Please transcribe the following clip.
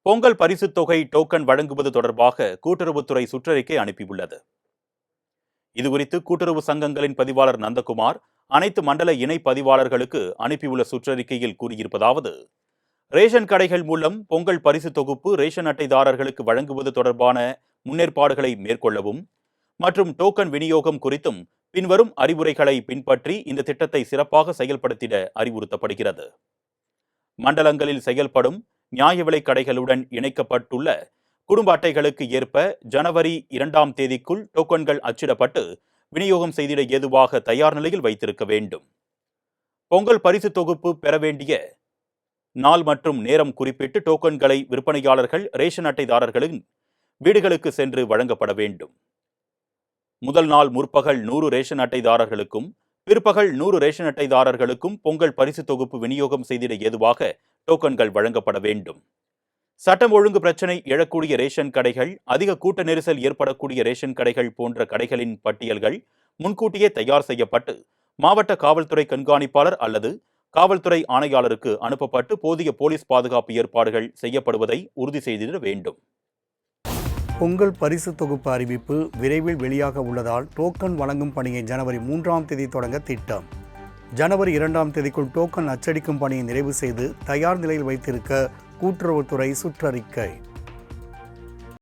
பொங்கல் பரிசுத் தொகை டோக்கன் வழங்குவது தொடர்பாக கூட்டுறவுத்துறை சுற்றறிக்கை அனுப்பியுள்ளது. இதுகுறித்து கூட்டுறவு சங்கங்களின் பதிவாளர் நந்தகுமார் அனைத்து மண்டல இணை பதிவாளர்களுக்கு அனுப்பியுள்ள சுற்றறிக்கையில் கூறியிருப்பதாவது: ரேஷன் கடைகள் மூலம் பொங்கல் பரிசு தொகுப்பு ரேஷன் அட்டைதாரர்களுக்கு வழங்குவது தொடர்பான முன்னேற்பாடுகளை மேற்கொள்ளவும் மற்றும் டோக்கன் விநியோகம் குறித்தும் பின்வரும் அறிவுரைகளை பின்பற்றி இந்த திட்டத்தை சிறப்பாக செயல்படுத்திட அறிவுறுத்தப்படுகிறது. மண்டலங்களில் செயல்படும் நியாய விலைக் கடைகளுடன் இணைக்கப்பட்டுள்ள குடும்ப அட்டைகளுக்கு ஏற்ப ஜனவரி 2ஆம் தேதிக்குள் டோக்கன்கள் அச்சிடப்பட்டு விநியோகம் செய்திட ஏதுவாக தயார் நிலையில் வைத்திருக்க வேண்டும். பொங்கல் பரிசு தொகுப்பு பெற வேண்டிய நாள் மற்றும் நேரம் குறிப்பிட்டு டோக்கன்களை விற்பனையாளர்கள் ரேஷன் அட்டைதாரர்களின் வீடுகளுக்கு சென்று வழங்கப்பட வேண்டும். முதல் நாள் முற்பகல் 100 ரேஷன் அட்டைதாரர்களுக்கும் பிற்பகல் 100 ரேஷன் அட்டைதாரர்களுக்கும் பொங்கல் பரிசு தொகுப்பு விநியோகம் செய்திட ஏதுவாக டோக்கன்கள் வழங்கப்பட வேண்டும். சட்டம் ஒழுங்கு பிரச்சினை எழக்கூடிய ரேஷன் கடைகள், அதிக கூட்ட நெரிசல் ஏற்படக்கூடிய ரேஷன் கடைகள் போன்ற கடைகளின் பட்டியல்கள் முன்கூட்டியே தயார் செய்யப்பட்டு மாவட்ட காவல்துறை கண்காணிப்பாளர் அல்லது காவல்துறை ஆணையாளருக்கு அனுப்பப்பட்டு போதிய போலீஸ் பாதுகாப்பு ஏற்பாடுகள் செய்யப்படுவதை உறுதி செய்திட வேண்டும். பொங்கல் பரிசு தொகுப்பு அறிவிப்பு விரைவில் வெளியாக உள்ளதால் டோக்கன் வழங்கும் பணியை ஜனவரி 3ஆம் தேதி தொடங்க திட்டம். ஜனவரி 2ஆம் தேதிக்குள் டோக்கன் அச்சடிக்கும் பணியை நிறைவு செய்து தயார் நிலையில் வைத்திருக்க கூட்டுறவுத்துறை சுற்றறிக்கை.